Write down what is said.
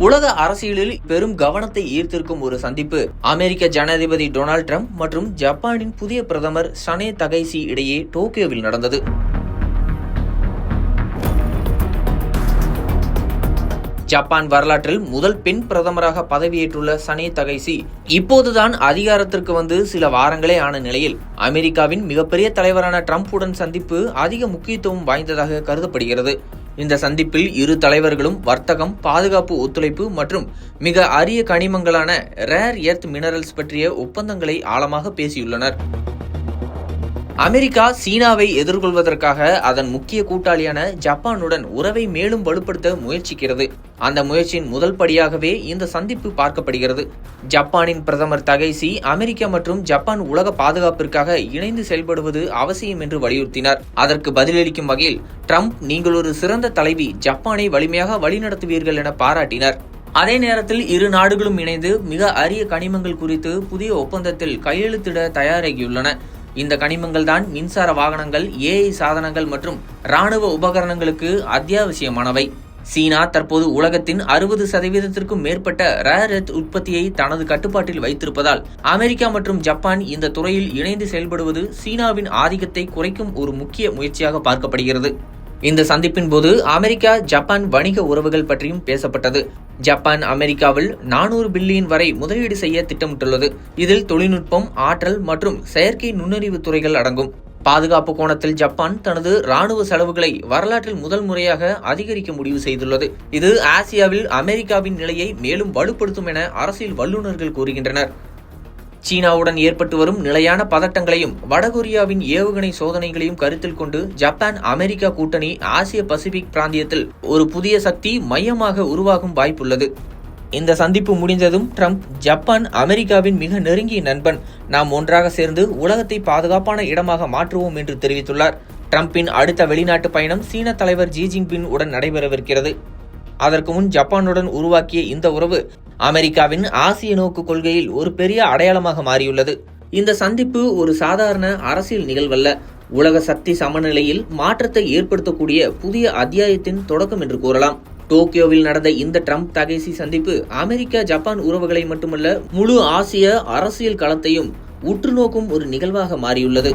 உலக அரசியலில் பெரும் கவனத்தை ஈர்த்திருக்கும் ஒரு சந்திப்பு அமெரிக்க ஜனாதிபதி டொனால்ட் ட்ரம்ப் மற்றும் ஜப்பானின் புதிய பிரதமர் சனே தகைசி இடையே டோக்கியோவில் நடந்தது. ஜப்பான் வரலாற்றில் முதல் பெண் பிரதமராக பதவியேற்றுள்ள சனே தகைசி இப்போதுதான் அதிகாரத்திற்கு வந்து சில வாரங்களே ஆன நிலையில் அமெரிக்காவின் மிகப்பெரிய தலைவரான ட்ரம்புடன் சந்திப்பு அதிக முக்கியத்துவம் வாய்ந்ததாக கருதப்படுகிறது. இந்த சந்திப்பில் இரு தலைவர்களும் வர்த்தகம், பாதுகாப்பு ஒத்துழைப்பு மற்றும் மிக அரிய கனிமங்களான ரேர் எர்த் மினரல்ஸ் பற்றிய ஒப்பந்தங்களை ஆழமாக பேசியுள்ளனர். அமெரிக்கா சீனாவை எதிர்கொள்வதற்காக அதன் முக்கிய கூட்டாளியான ஜப்பானுடன் உறவை மேலும் வலுப்படுத்த முயற்சிக்கிறது. அந்த முயற்சியின் முதல் படியாகவே இந்த சந்திப்பு பார்க்கப்படுகிறது. ஜப்பானின் பிரதமர் தகைசி அமெரிக்கா மற்றும் ஜப்பான் உலக பாதுகாப்பிற்காக இணைந்து செயல்படுவது அவசியம் என்று வலியுறுத்தினார். அதற்கு பதிலளிக்கும் வகையில் ட்ரம்ப், நீங்கள் ஒரு சிறந்த தலைவி, ஜப்பானை வலிமையாக வழிநடத்துவீர்கள் என பாராட்டினார். அதே நேரத்தில் இரு நாடுகளும் இணைந்து மிக அரிய கனிமங்கள் குறித்து புதிய ஒப்பந்தத்தில் கையெழுத்திட தயாராகியுள்ளன. இந்த கனிமங்கள் தான் மின்சார வாகனங்கள், ஏஐ சாதனங்கள் மற்றும் இராணுவ உபகரணங்களுக்கு அத்தியாவசியமானவை. சீனா தற்போது உலகத்தின் 60% மேற்பட்ட ரேர் எர்த் உற்பத்தியை தனது கட்டுப்பாட்டில் வைத்திருப்பதால் அமெரிக்கா மற்றும் ஜப்பான் இந்த துறையில் இணைந்து செயல்படுவது சீனாவின் ஆதிக்கத்தை குறைக்கும் ஒரு முக்கிய முயற்சியாக பார்க்கப்படுகிறது. இந்த சந்திப்பின் போது அமெரிக்கா ஜப்பான் வணிக உறவுகள் பற்றியும் பேசப்பட்டது. ஜப்பான் அமெரிக்காவில் 400 பில்லியன் வரை முதலீடு செய்ய திட்டமிட்டுள்ளது. இதில் தொழில்நுட்பம், ஆற்றல் மற்றும் செயற்கை நுண்ணறிவு துறைகள் அடங்கும். பாதுகாப்பு கோணத்தில் ஜப்பான் தனது இராணுவ செலவுகளை வரலாற்றில் முதல் முறையாக அதிகரிக்க முடிவு செய்துள்ளது. இது ஆசியாவில் அமெரிக்காவின் நிலையை மேலும் வலுப்படுத்தும் என அரசியல் வல்லுநர்கள் கூறுகின்றனர். சீனாவுடன் ஏற்பட்டு வரும் நிலையான பதட்டங்களையும் வடகொரியாவின் ஏவுகணை சோதனைகளையும் கருத்தில் கொண்டு ஜப்பான் அமெரிக்கா கூட்டணி ஆசிய பசிபிக் பிராந்தியத்தில் ஒரு புதிய சக்தி மையமாக உருவாகும் வாய்ப்புள்ளது. இந்த சந்திப்பு முடிந்ததும் ட்ரம்ப், ஜப்பான் அமெரிக்காவின் மிக நெருங்கிய நண்பன், நாம் ஒன்றாக சேர்ந்து உலகத்தை பாதுகாப்பான இடமாக மாற்றுவோம் என்று தெரிவித்துள்ளார். ட்ரம்பின் அடுத்த வெளிநாட்டு பயணம் சீன தலைவர் ஜி ஜின்பிங் உடன் நடைபெறவிருக்கிறது. அதற்கு முன் ஜப்பானுடன் உருவாக்கிய இந்த உறவு அமெரிக்காவின் ஆசிய நோக்கு கொள்கையில் ஒரு பெரிய அடையாளமாக மாறியுள்ளது. இந்த சந்திப்பு ஒரு சாதாரண அரசியல் நிகழ்வல்ல, உலக சக்தி சமநிலையில் மாற்றத்தை ஏற்படுத்தக்கூடிய புதிய அத்தியாயத்தின் தொடக்கம் என்று கூறலாம். டோக்கியோவில் நடந்த இந்த ட்ரம்ப் தகைசி சந்திப்பு அமெரிக்கா ஜப்பான் உறவுகளை மட்டுமல்ல, முழு ஆசிய அரசியல் களத்தையும் உற்று நோக்கும் ஒரு நிகழ்வாக மாறியுள்ளது.